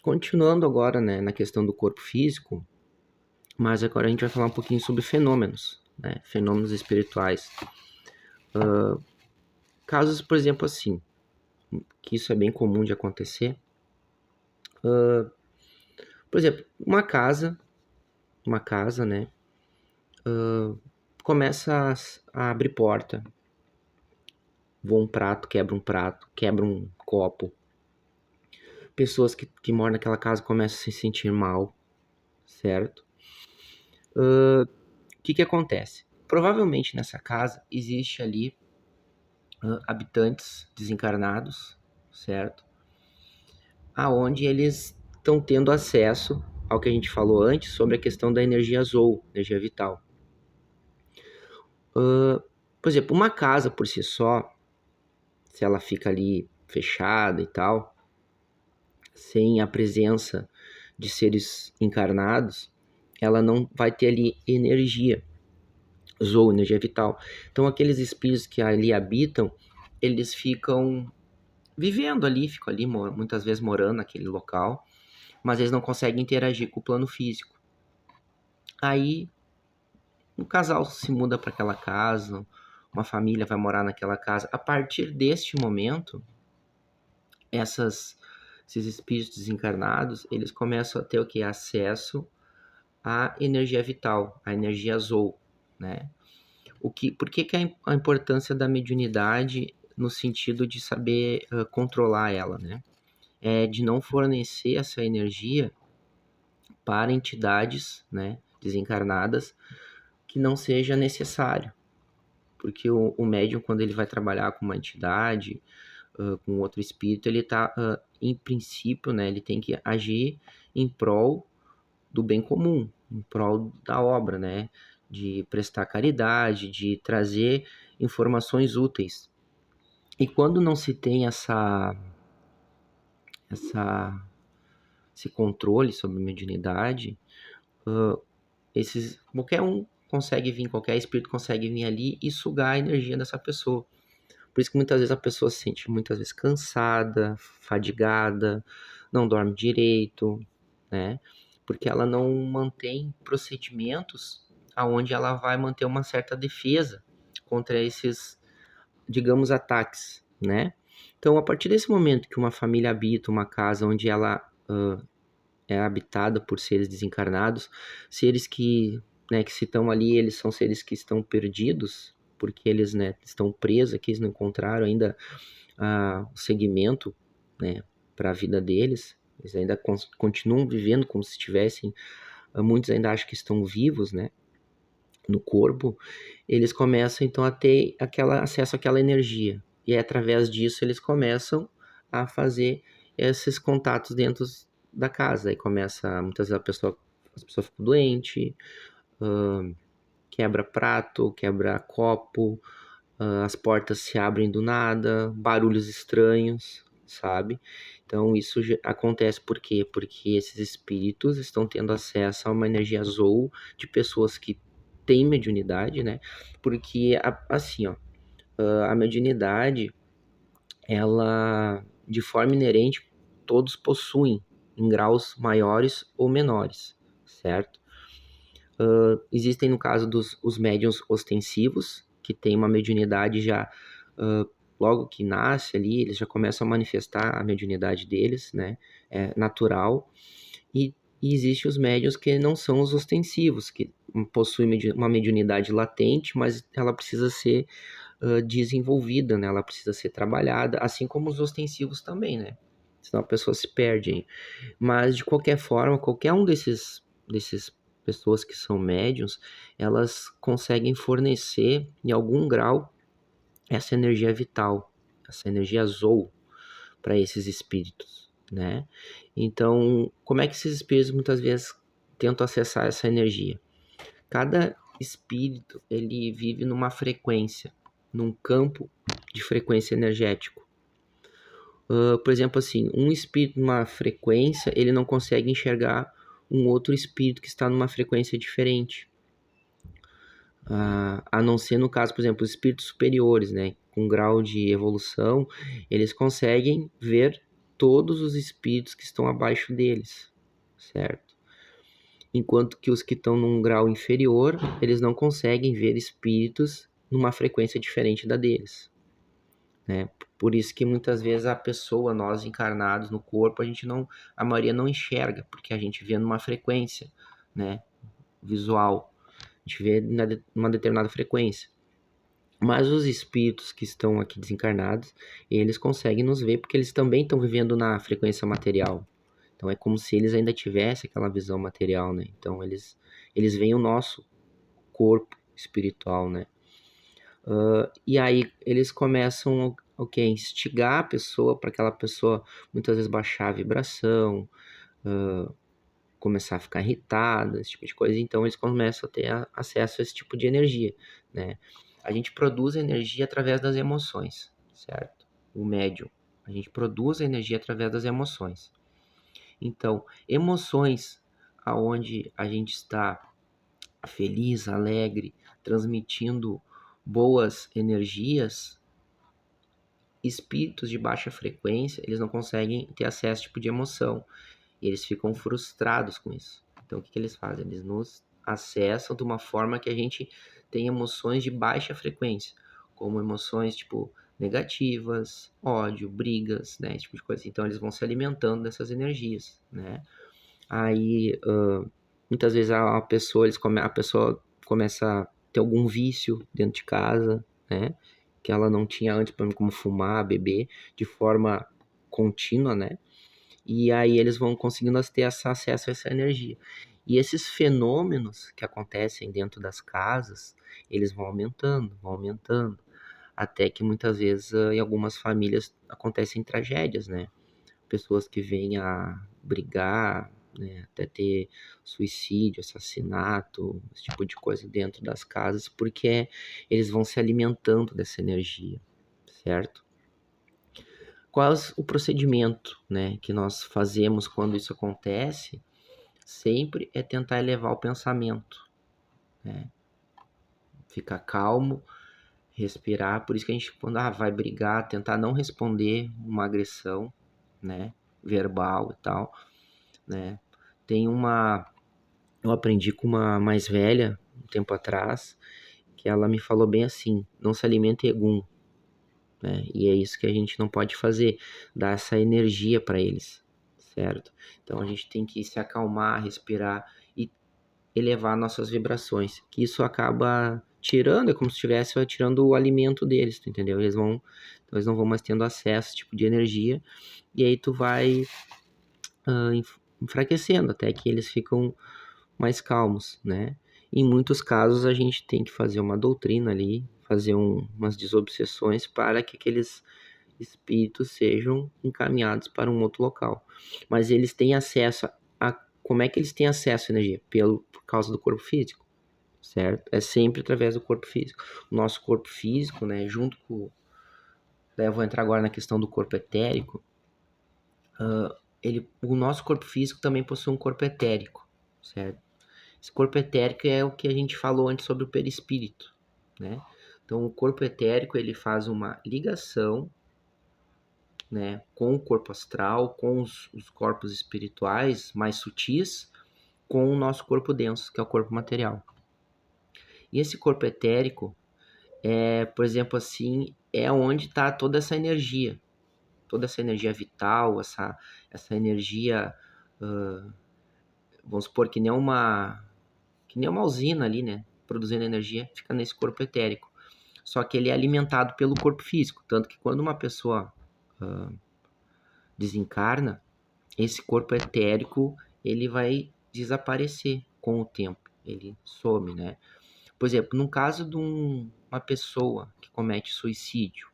Continuando agora, né, na questão do corpo físico, mas agora a gente vai falar um pouquinho sobre fenômenos, né, fenômenos espirituais. Casos, por exemplo, assim, que isso é bem comum de acontecer. Por exemplo, uma casa, né, começa a abrir porta, voa um prato, quebra um copo. Pessoas que moram naquela casa começam a se sentir mal, certo? O que que acontece? Provavelmente nessa casa existe ali habitantes desencarnados, certo? Aonde eles estão tendo acesso ao que a gente falou antes sobre a questão da energia azul, energia vital. Por exemplo, uma casa por si só, se ela fica ali fechada e tal, sem a presença de seres encarnados, ela não vai ter ali energia, ou energia vital. Então, aqueles espíritos que ali habitam, eles ficam vivendo ali, ficam ali muitas vezes morando naquele local, mas eles não conseguem interagir com o plano físico. Aí, um casal se muda para aquela casa, uma família vai morar naquela casa. A partir deste momento, esses espíritos desencarnados, eles começam a ter o que? Acesso à energia vital, à energia azul, né? Por que que a importância da mediunidade no sentido de saber controlar ela, né? É de não fornecer essa energia para entidades, né, desencarnadas que não seja necessário. Porque o médium, quando ele vai trabalhar com uma entidade, com outro espírito, ele está, em princípio, né, ele tem que agir em prol do bem comum, em prol da obra, né, de prestar caridade, de trazer informações úteis. E quando não se tem essa, esse controle sobre a mediunidade, qualquer um consegue vir, qualquer espírito consegue vir ali e sugar a energia dessa pessoa. Por isso que muitas vezes a pessoa se sente muitas vezes cansada, fadigada, não dorme direito, né? Porque ela não mantém procedimentos aonde ela vai manter uma certa defesa contra esses, digamos, ataques, né? Então, a partir desse momento que uma família habita uma casa onde ela é habitada por seres desencarnados, seres né, que se estão ali, eles são seres que estão perdidos, porque eles, né, estão presos aqui, eles não encontraram ainda o segmento, né, para a vida deles, eles ainda continuam vivendo como se estivessem, muitos ainda acham que estão vivos, né, no corpo, eles começam então a ter acesso àquela energia, e através disso eles começam a fazer esses contatos dentro da casa, aí começa, muitas vezes as pessoas ficam doentes, quebra prato, quebra copo, as portas se abrem do nada, barulhos estranhos, sabe? Então isso acontece por quê? Porque esses espíritos estão tendo acesso a uma energia azul de pessoas que têm mediunidade, né? Porque assim, ó, a mediunidade, ela de forma inerente todos possuem em graus maiores ou menores, certo? Existem, no caso dos os médiuns ostensivos, que têm uma mediunidade já logo que nasce ali, eles já começam a manifestar a mediunidade deles, né? É natural. E existem os médiuns que não são os ostensivos, que possuem uma mediunidade latente, mas ela precisa ser desenvolvida, né? Ela precisa ser trabalhada, assim como os ostensivos também, né? Senão a pessoa se perde aí. Mas, de qualquer forma, qualquer um desses pessoas que são médiums, elas conseguem fornecer, em algum grau, essa energia vital, essa energia azul para esses espíritos, né? Então, como é que esses espíritos muitas vezes tentam acessar essa energia? Cada espírito, ele vive numa frequência, num campo de frequência energético. Por exemplo, assim, um espírito numa frequência, ele não consegue enxergar um outro espírito que está numa frequência diferente. A não ser no caso, por exemplo, os espíritos superiores, né? Com grau de evolução, eles conseguem ver todos os espíritos que estão abaixo deles, certo? Enquanto que os que estão num grau inferior, eles não conseguem ver espíritos numa frequência diferente da deles, né? Por isso que muitas vezes a pessoa, nós encarnados no corpo, a maioria não enxerga, porque a gente vê numa frequência, né, visual, a gente vê numa determinada frequência. Mas os espíritos que estão aqui desencarnados, eles conseguem nos ver porque eles também estão vivendo na frequência material. Então é como se eles ainda tivessem aquela visão material, né? Então eles veem o nosso corpo espiritual, né? E aí eles começam instigar a pessoa para aquela pessoa muitas vezes baixar a vibração, começar a ficar irritada, esse tipo de coisa. Então eles começam a ter acesso a esse tipo de energia, né? A gente produz energia através das emoções, certo? O médium. A gente produz energia através das emoções. Então, emoções aonde a gente está feliz, alegre, transmitindo boas energias, espíritos de baixa frequência, eles não conseguem ter acesso a esse tipo de emoção. E eles ficam frustrados com isso. Então, o que eles fazem? Eles nos acessam de uma forma que a gente tem emoções de baixa frequência, como emoções, tipo, negativas, ódio, brigas, né, esse tipo de coisa. Então, eles vão se alimentando dessas energias, né? Aí, muitas vezes a pessoa começa a ter algum vício dentro de casa, né? Que ela não tinha antes, por exemplo, como fumar, beber, de forma contínua, né? E aí eles vão conseguindo ter acesso a essa energia. E esses fenômenos que acontecem dentro das casas, eles vão aumentando, até que muitas vezes em algumas famílias acontecem tragédias, né? Pessoas que vêm a brigar, né? Até ter suicídio, assassinato, esse tipo de coisa dentro das casas, porque eles vão se alimentando dessa energia, certo? Qual o procedimento, né, que nós fazemos quando isso acontece? Sempre é tentar elevar o pensamento, né? Ficar calmo, respirar. Por isso que a gente, quando vai brigar, tentar não responder uma agressão, né, verbal e tal, né? Tem eu aprendi com uma mais velha um tempo atrás, que ela me falou bem assim: não se alimente egum, né? E é isso que a gente não pode fazer, dar essa energia para eles, certo? Então a gente tem que se acalmar, respirar e elevar nossas vibrações, que isso acaba tirando, é como se estivesse tirando o alimento deles, tu entendeu? Então eles não vão mais tendo acesso a esse tipo de energia, e aí tu vai enfraquecendo até que eles ficam mais calmos, né? Em muitos casos a gente tem que fazer uma doutrina ali, fazer umas desobsessões para que aqueles espíritos sejam encaminhados para um outro local. Mas eles têm acesso como é que eles têm acesso à energia? Por causa do corpo físico, certo? É sempre através do corpo físico. O nosso corpo físico, né, junto com... Daí eu vou entrar agora na questão do corpo etérico. O nosso corpo físico também possui um corpo etérico, certo? Esse corpo etérico é o que a gente falou antes sobre o perispírito, né? Então, o corpo etérico, ele faz uma ligação, né, com o corpo astral, com os corpos espirituais mais sutis, com o nosso corpo denso, que é o corpo material. E esse corpo etérico, por exemplo, assim, é onde está toda essa energia vital, essa energia, vamos supor, que nem uma usina ali, né, produzindo energia, fica nesse corpo etérico. Só que ele é alimentado pelo corpo físico, tanto que quando uma pessoa desencarna, esse corpo etérico, ele vai desaparecer com o tempo, ele some, né? Por exemplo, no caso de uma pessoa que comete suicídio,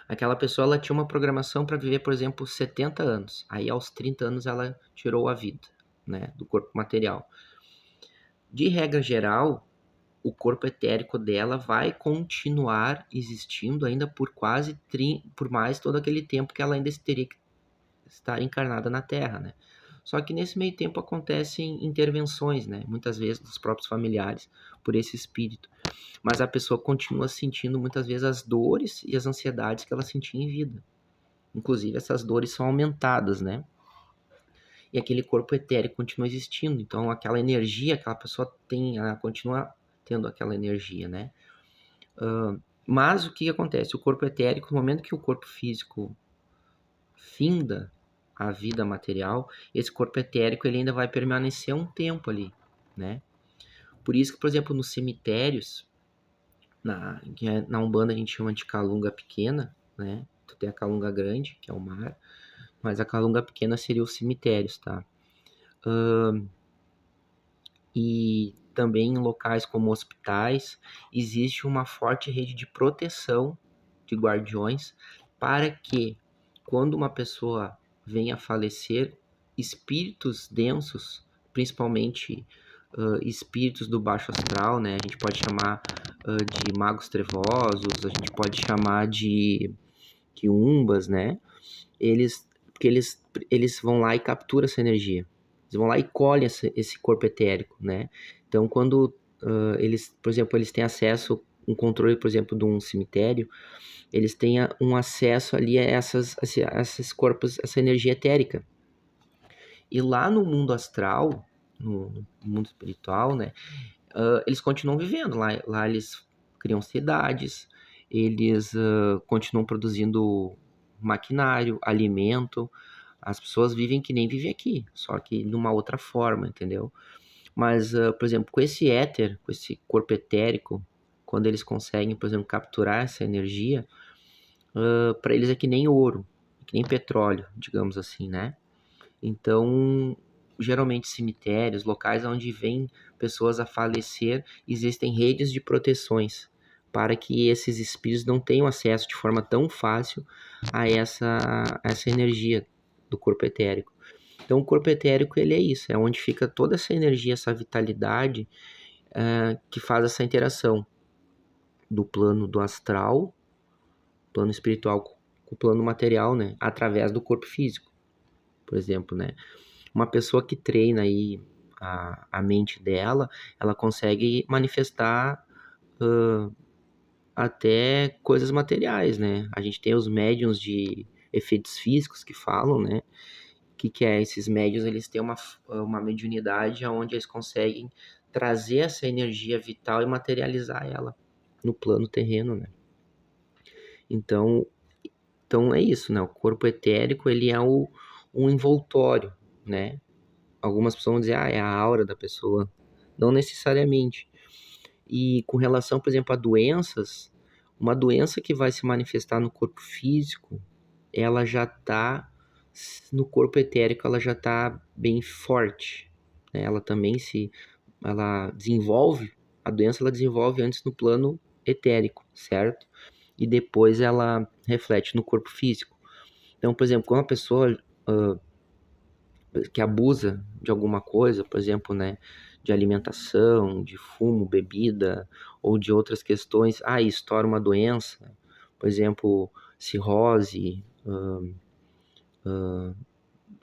aquela pessoa ela tinha uma programação para viver, por exemplo, 70 anos. Aí aos 30 anos ela tirou a vida, né, do corpo material. De regra geral, o corpo etérico dela vai continuar existindo ainda por mais todo aquele tempo que ela ainda teria que estar encarnada na Terra, né? Só que nesse meio tempo acontecem intervenções, né? Muitas vezes dos próprios familiares por esse espírito. Mas a pessoa continua sentindo muitas vezes as dores e as ansiedades que ela sentia em vida, Inclusive, essas dores são aumentadas, né? E aquele corpo etérico continua existindo. Então, aquela energia, aquela pessoa tem, ela continua tendo aquela energia, né? Mas o que acontece? O corpo etérico, no momento que o corpo físico finda a vida material, esse corpo etérico ele ainda vai permanecer um tempo ali, né? Por isso que, por exemplo, nos cemitérios, na Umbanda a gente chama de calunga pequena, né? Tu tem a calunga grande, que é o mar, mas a calunga pequena seria os cemitérios, tá? E também em locais como hospitais, existe uma forte rede de proteção de guardiões para que, quando uma pessoa venha a falecer, espíritos densos, principalmente espíritos do baixo astral, né? A gente pode chamar de magos trevosos, a gente pode chamar de quiumbas, né? Porque eles vão lá e capturam essa energia. Eles vão lá e colhem esse corpo etérico, né? Então, quando eles, por exemplo, eles têm acesso, um controle, por exemplo, de um cemitério, eles têm um acesso ali a esses corpos, essa energia etérica. E lá no mundo astral, no mundo espiritual, né? Eles continuam vivendo. Lá eles criam cidades, eles continuam produzindo maquinário, alimento. As pessoas vivem que nem vivem aqui, só que de uma outra forma, entendeu? Mas, por exemplo, com esse éter, com esse corpo etérico, quando eles conseguem, por exemplo, capturar essa energia, para eles é que nem ouro, que nem petróleo, digamos assim, né? Então, geralmente cemitérios, locais onde vêm pessoas a falecer, existem redes de proteções para que esses espíritos não tenham acesso de forma tão fácil a essa energia do corpo etérico. Então, o corpo etérico, ele é isso, é onde fica toda essa energia, essa vitalidade que faz essa interação do plano do astral, plano espiritual com o plano material, né, através do corpo físico, por exemplo, né. Uma pessoa que treina aí a mente dela, ela consegue manifestar até coisas materiais, né? A gente tem os médiums de efeitos físicos que falam, né? O que é? Esses médiums, eles têm uma mediunidade onde eles conseguem trazer essa energia vital e materializar ela no plano terreno, né? Então, então é isso, né? O corpo etérico, ele é um envoltório, né? Algumas pessoas vão dizer, é a aura da pessoa. Não necessariamente. E com relação, por exemplo, a doenças, uma doença que vai se manifestar no corpo físico, ela já está no corpo etérico, ela já está bem forte, né? Ela desenvolve, a doença ela desenvolve antes no plano etérico, certo? E depois ela reflete no corpo físico. Então, por exemplo, quando uma pessoa que abusa de alguma coisa, por exemplo, né, de alimentação, de fumo, bebida ou de outras questões, estoura uma doença, por exemplo, cirrose,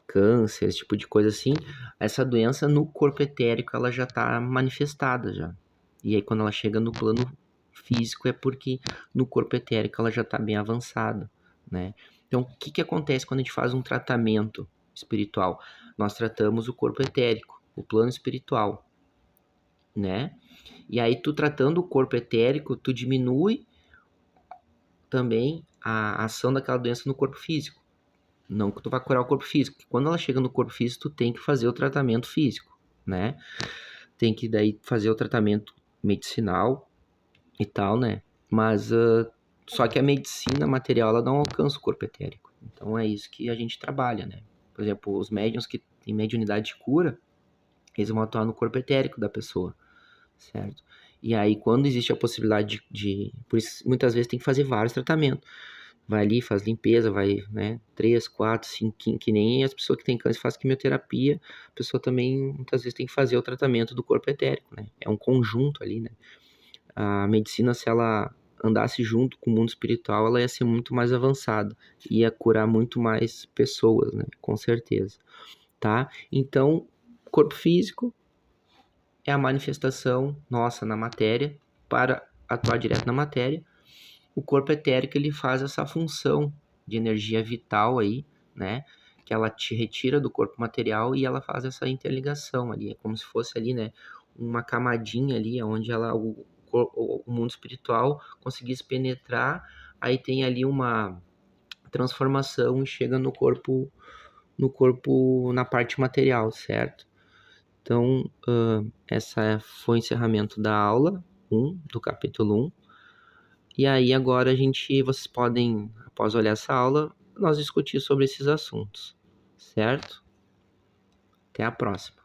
câncer, esse tipo de coisa assim, essa doença no corpo etérico ela já está manifestada já. E aí quando ela chega no plano físico é porque no corpo etérico ela já está bem avançada, né? Então, o que acontece quando a gente faz um tratamento espiritual? Nós tratamos o corpo etérico, o plano espiritual, né? E aí tu tratando o corpo etérico, tu diminui também a ação daquela doença no corpo físico. Não que tu vai curar o corpo físico, porque quando ela chega no corpo físico, tu tem que fazer o tratamento físico, né? Tem que daí fazer o tratamento medicinal e tal, né? Mas só que a medicina material ela não alcança o corpo etérico. Então é isso que a gente trabalha, né? Por exemplo, os médiuns que têm mediunidade de cura, eles vão atuar no corpo etérico da pessoa, certo? E aí, quando existe a possibilidade por isso, muitas vezes tem que fazer vários tratamentos. Vai ali, faz limpeza, vai, né, 3, 4, 5, que nem as pessoas que têm câncer fazem quimioterapia, a pessoa também, muitas vezes, tem que fazer o tratamento do corpo etérico, né? É um conjunto ali, né? A medicina, se ela andasse junto com o mundo espiritual, ela ia ser muito mais avançada, ia curar muito mais pessoas, né? Com certeza, tá? Então, corpo físico é a manifestação nossa na matéria para atuar direto na matéria. O corpo etérico ele faz essa função de energia vital aí, né? Que ela te retira do corpo material e ela faz essa interligação ali. É como se fosse ali, né? Uma camadinha ali, onde o mundo espiritual conseguisse penetrar, aí tem ali uma transformação e chega na parte material, certo? Então, essa foi o encerramento da aula 1, do capítulo 1. E aí agora vocês podem, após olhar essa aula, nós discutir sobre esses assuntos, certo? Até a próxima.